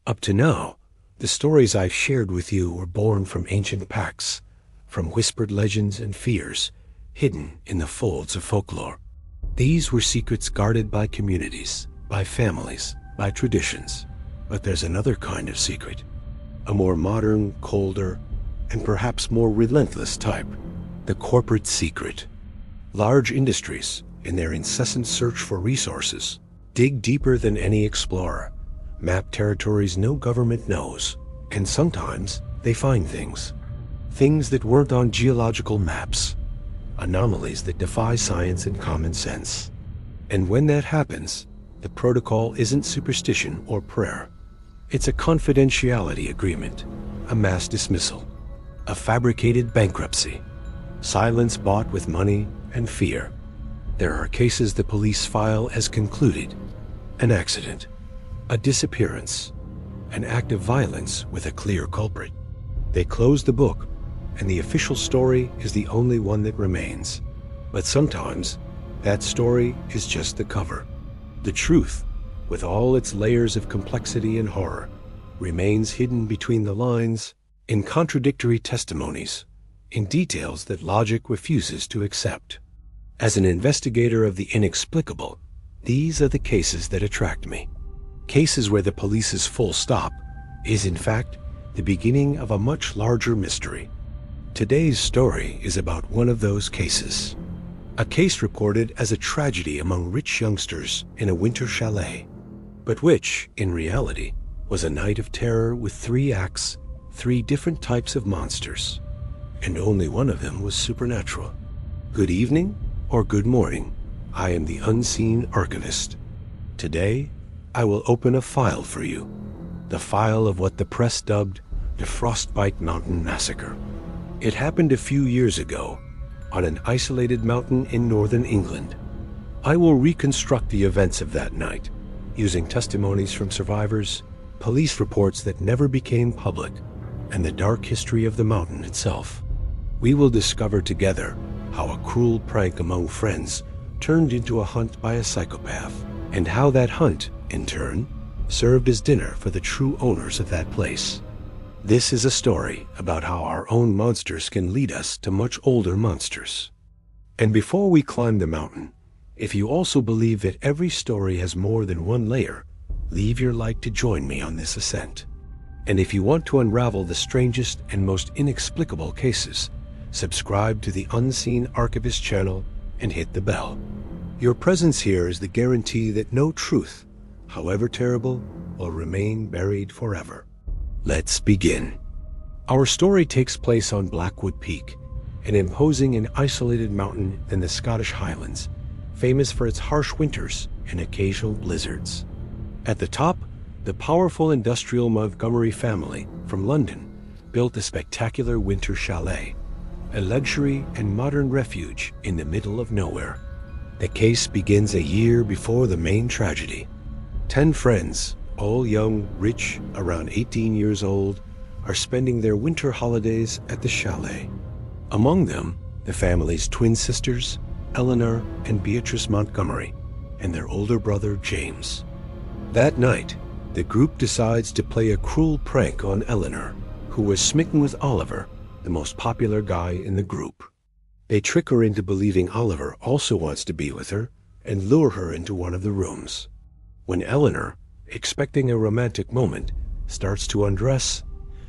Up to now, the stories I've shared with you were born from ancient pacts, from whispered legends and fears, hidden in the folds of folklore. These were secrets guarded by communities, by families, by traditions. But there's another kind of secret, a more modern, colder, and perhaps more relentless type, the corporate secret. Large industries, in their incessant search for resources, dig deeper than any explorer, map territories no government knows, and sometimes they find things that weren't on geological maps, anomalies that defy science and common sense. And when that happens, the protocol isn't superstition or prayer. It's a confidentiality agreement, a mass dismissal, a fabricated bankruptcy, silence bought with money and fear. There are cases the police file as concluded, an accident, a disappearance, an act of violence with a clear culprit. They close the book, and the official story is the only one that remains. But sometimes, that story is just the cover. The truth, with all its layers of complexity and horror, remains hidden between the lines, in contradictory testimonies, in details that logic refuses to accept. As an investigator of the inexplicable, these are the cases that attract me. Cases where the police's full stop is in fact the beginning of a much larger mystery. Today's story is about one of those cases. A case reported as a tragedy among rich youngsters in a winter chalet, but which, in reality, was a night of terror with 3 acts, 3 different types of monsters, and only one of them was supernatural. Good evening or good morning. I am the Unseen Archivist. Today, I will open a file for you, the file of what the press dubbed the Frostbite Mountain Massacre. It happened a few years ago, on an isolated mountain in northern England. I will reconstruct the events of that night, using testimonies from survivors, police reports that never became public, and the dark history of the mountain itself. We will discover together how a cruel prank among friends turned into a hunt by a psychopath, and how that hunt, in turn, served as dinner for the true owners of that place. This is a story about how our own monsters can lead us to much older monsters. And before we climb the mountain, if you also believe that every story has more than one layer, leave your like to join me on this ascent. And if you want to unravel the strangest and most inexplicable cases, subscribe to the Unseen Archivist channel and hit the bell. Your presence here is the guarantee that no truth, however terrible, will remain buried forever. Let's begin. Our story takes place on Blackwood Peak, an imposing and isolated mountain in the Scottish Highlands, famous for its harsh winters and occasional blizzards. At the top, the powerful industrial Montgomery family from London built a spectacular winter chalet, a luxury and modern refuge in the middle of nowhere. The case begins a year before the main tragedy. 10 friends, all young, rich, around 18 years old, are spending their winter holidays at the chalet. Among them, the family's twin sisters, Eleanor and Beatrice Montgomery, and their older brother, James. That night, the group decides to play a cruel prank on Eleanor, who was smitten with Oliver, the most popular guy in the group. They trick her into believing Oliver also wants to be with her and lure her into one of the rooms. When Eleanor, expecting a romantic moment, starts to undress,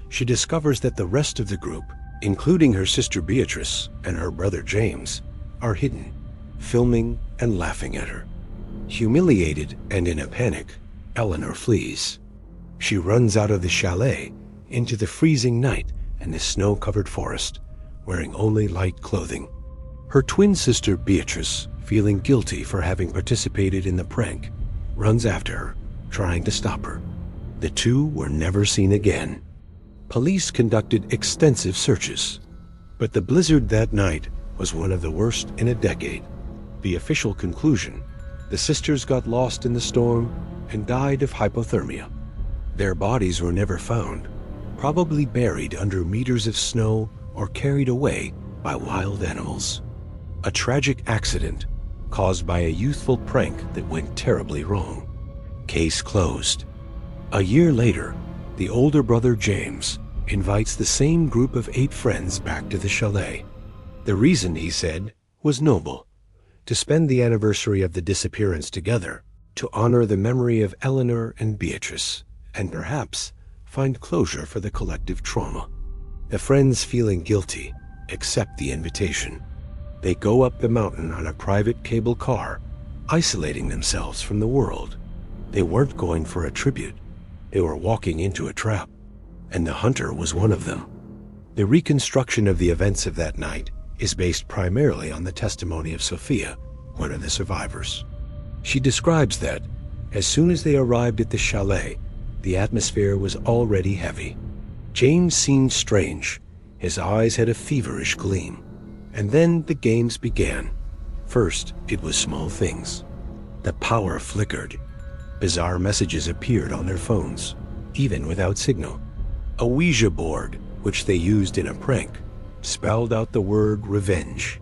she discovers that the rest of the group, including her sister Beatrice and her brother James, are hidden, filming and laughing at her. Humiliated and in a panic, Eleanor flees. She runs out of the chalet into the freezing night and the snow-covered forest, wearing only light clothing. Her twin sister Beatrice, feeling guilty for having participated in the prank, runs after her, trying to stop her. The two were never seen again. Police conducted extensive searches, but the blizzard that night was one of the worst in a decade. The official conclusion: the sisters got lost in the storm and died of hypothermia. Their bodies were never found, probably buried under meters of snow or carried away by wild animals. A tragic accident caused by a youthful prank that went terribly wrong. Case closed. A year later, The older brother, James, invites the same group of 8 friends back to the chalet. The reason, he said, was noble: to spend the anniversary of the disappearance together, to honor the memory of Eleanor and Beatrice, and perhaps find closure for the collective trauma. The friends, feeling guilty, accept the invitation. They go up the mountain on a private cable car, isolating themselves from the world. They weren't going for a tribute. They were walking into a trap, and the hunter was one of them. The reconstruction of the events of that night is based primarily on the testimony of Sophia, one of the survivors. She describes that, as soon as they arrived at the chalet, the atmosphere was already heavy. James seemed strange. His eyes had a feverish gleam. And then the games began. First, it was small things. The power flickered. Bizarre messages appeared on their phones, even without signal. A Ouija board, which they used in a prank, spelled out the word revenge.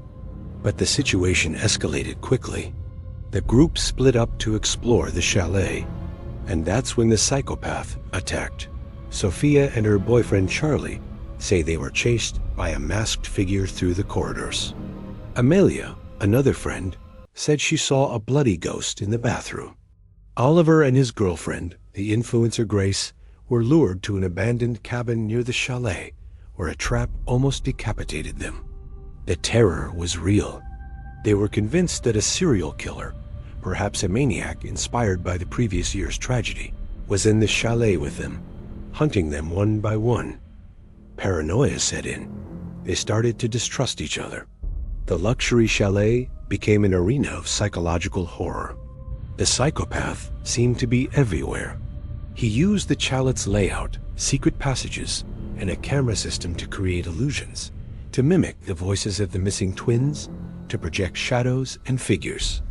But the situation escalated quickly. The group split up to explore the chalet, and that's when the psychopath attacked. Sophia and her boyfriend Charlie say they were chased by a masked figure through the corridors. Amelia, another friend, said she saw a bloody ghost in the bathroom. Oliver and his girlfriend, the influencer Grace, were lured to an abandoned cabin near the chalet, where a trap almost decapitated them. The terror was real. They were convinced that a serial killer, perhaps a maniac inspired by the previous year's tragedy, was in the chalet with them, hunting them one by one. Paranoia set in. They started to distrust each other. The luxury chalet became an arena of psychological horror. The psychopath seemed to be everywhere. He used the chalet's layout, secret passages, and a camera system to create illusions, to mimic the voices of the missing twins, to project shadows and figures.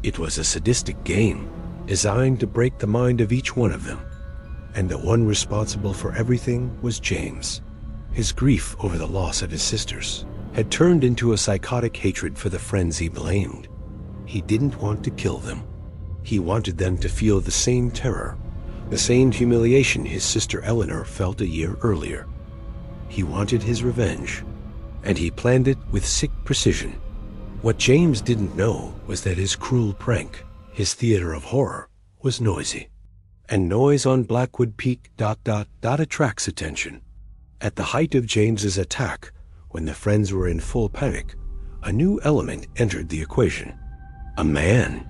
It was a sadistic game, designed to break the mind of each one of them. And the one responsible for everything was James. His grief over the loss of his sisters had turned into a psychotic hatred for the friends he blamed. He didn't want to kill them. He wanted them to feel the same terror, the same humiliation his sister Eleanor felt a year earlier. He wanted his revenge, and he planned it with sick precision. What James didn't know was that his cruel prank, his theater of horror, was noisy. And noise on Blackwood Peak ... attracts attention. At the height of James's attack, when the friends were in full panic, a new element entered the equation. A man.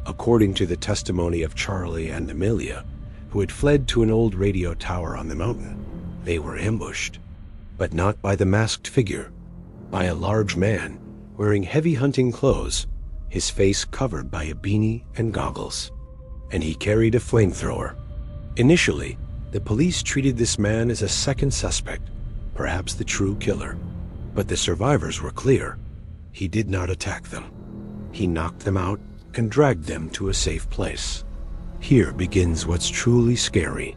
According to the testimony of Charlie and Amelia, who had fled to an old radio tower on the mountain, they were ambushed. But not by the masked figure, by a large man wearing heavy hunting clothes, his face covered by a beanie and goggles. And he carried a flamethrower. Initially, the police treated this man as a second suspect, perhaps the true killer. But the survivors were clear. He did not attack them. He knocked them out and dragged them to a safe place. Here begins what's truly scary.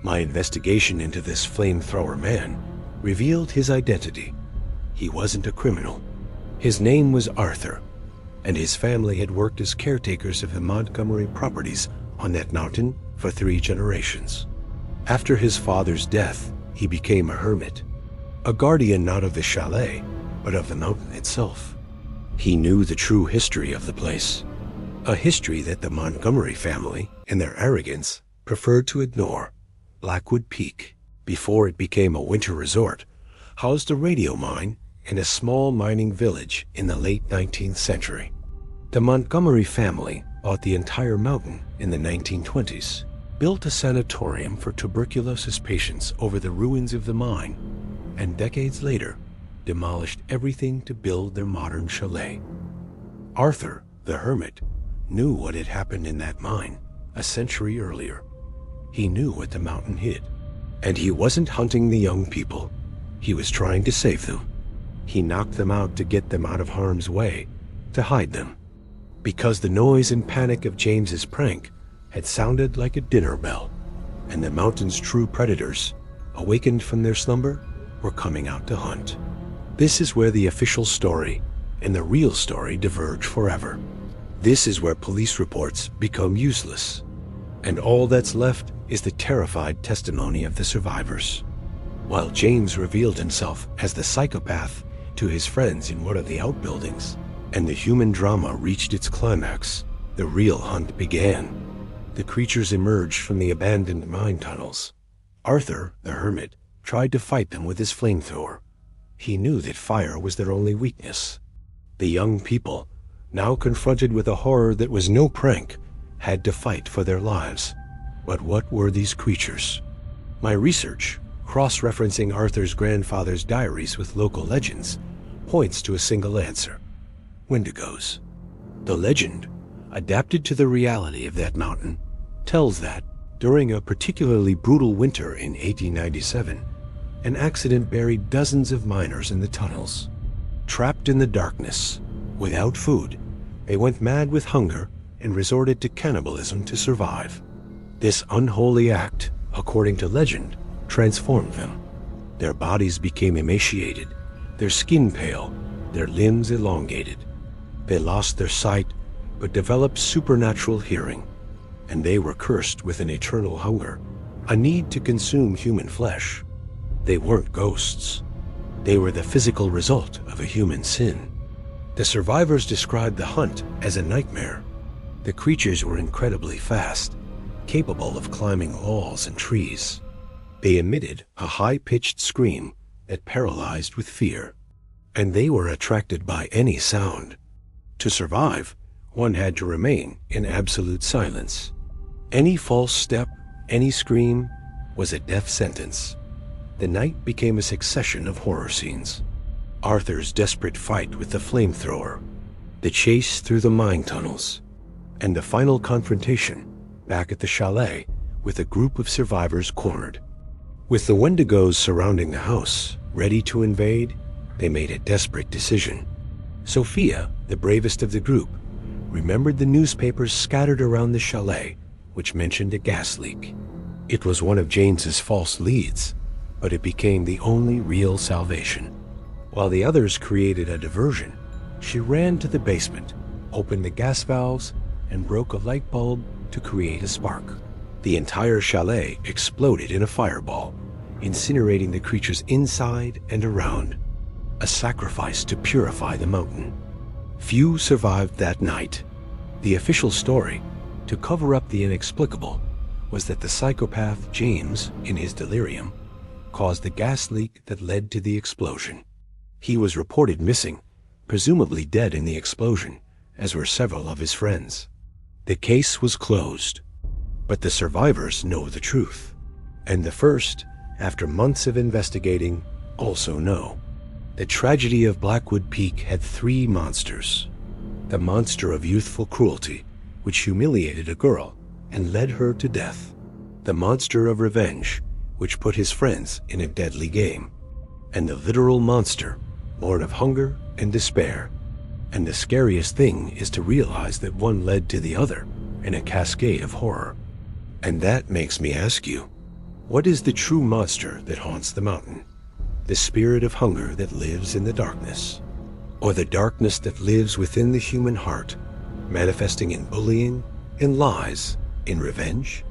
My investigation into this flamethrower man revealed his identity. He wasn't a criminal. His name was Arthur, and his family had worked as caretakers of the Montgomery properties on that mountain for 3 generations. After his father's death, he became a hermit, a guardian not of the chalet, but of the mountain itself. He knew the true history of the place, a history that the Montgomery family, in their arrogance, preferred to ignore. Blackwood Peak, before it became a winter resort, housed a radio mine in a small mining village in the late 19th century. The Montgomery family bought the entire mountain in the 1920s, built a sanatorium for tuberculosis patients over the ruins of the mine, and decades later, demolished everything to build their modern chalet. Arthur, the hermit, knew what had happened in that mine a century earlier. He knew what the mountain hid, and he wasn't hunting the young people. He was trying to save them. He knocked them out to get them out of harm's way, to hide them. Because the noise and panic of James's prank had sounded like a dinner bell, and the mountain's true predators, awakened from their slumber, were coming out to hunt. This is where the official story and the real story diverge forever. This is where police reports become useless, and all that's left is the terrified testimony of the survivors. While James revealed himself as the psychopath to his friends in one of the outbuildings, and the human drama reached its climax, the real hunt began. The creatures emerged from the abandoned mine tunnels. Arthur, the hermit, tried to fight them with his flamethrower. He knew that fire was their only weakness. The young people, now confronted with a horror that was no prank, had to fight for their lives. But what were these creatures? My research, cross-referencing Arthur's grandfather's diaries with local legends, points to a single answer: Wendigos. The legend, adapted to the reality of that mountain, tells that, during a particularly brutal winter in 1897, an accident buried dozens of miners in the tunnels. Trapped in the darkness, without food, they went mad with hunger and resorted to cannibalism to survive. This unholy act, according to legend, transformed them. Their bodies became emaciated, their skin pale, their limbs elongated. They lost their sight, but developed supernatural hearing, and they were cursed with an eternal hunger, a need to consume human flesh. They weren't ghosts. They were the physical result of a human sin. The survivors described the hunt as a nightmare. The creatures were incredibly fast, capable of climbing walls and trees. They emitted a high-pitched scream that paralyzed with fear, and they were attracted by any sound. To survive, one had to remain in absolute silence. Any false step, any scream, was a death sentence. The night became a succession of horror scenes. Arthur's desperate fight with the flamethrower, the chase through the mine tunnels, and the final confrontation back at the chalet with a group of survivors cornered. With the Wendigos surrounding the house, ready to invade, they made a desperate decision. Sophia, the bravest of the group, remembered the newspapers scattered around the chalet, which mentioned a gas leak. It was one of James's false leads, but it became the only real salvation. While the others created a diversion, she ran to the basement, opened the gas valves, and broke a light bulb to create a spark. The entire chalet exploded in a fireball, incinerating the creatures inside and around. A sacrifice to purify the mountain. Few survived that night. The official story, to cover up the inexplicable, was that the psychopath James, in his delirium, caused the gas leak that led to the explosion. He was reported missing, presumably dead in the explosion, as were several of his friends. The case was closed, but the survivors know the truth, and the first, after months of investigating, also know. The tragedy of Blackwood Peak had three monsters. The monster of youthful cruelty, which humiliated a girl and led her to death. The monster of revenge, which put his friends in a deadly game. And the literal monster, born of hunger and despair. And the scariest thing is to realize that one led to the other in a cascade of horror. And that makes me ask you, what is the true monster that haunts the mountain? The spirit of hunger that lives in the darkness, or the darkness that lives within the human heart, manifesting in bullying, in lies, in revenge?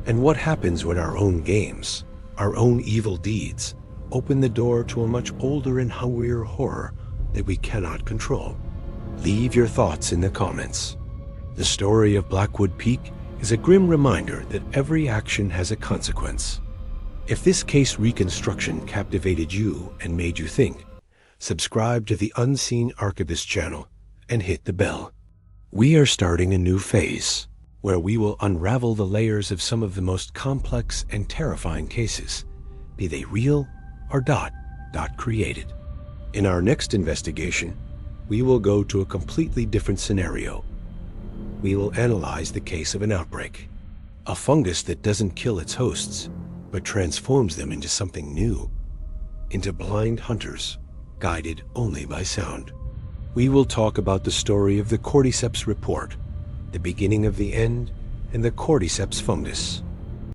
And what happens when our own games, our own evil deeds, open the door to a much older and hungrier horror that we cannot control? Leave your thoughts in the comments. The story of Blackwood Peak is a grim reminder that every action has a consequence. If this case reconstruction captivated you and made you think, subscribe to the Unseen Archivist channel and hit the bell. We are starting a new phase where we will unravel the layers of some of the most complex and terrifying cases, be they real or created. In our next investigation, we will go to a completely different scenario. We will analyze the case of an outbreak, a fungus that doesn't kill its hosts, but transforms them into something new, into blind hunters, guided only by sound. We will talk about the story of the Cordyceps report, the beginning of the end, and the Cordyceps fungus.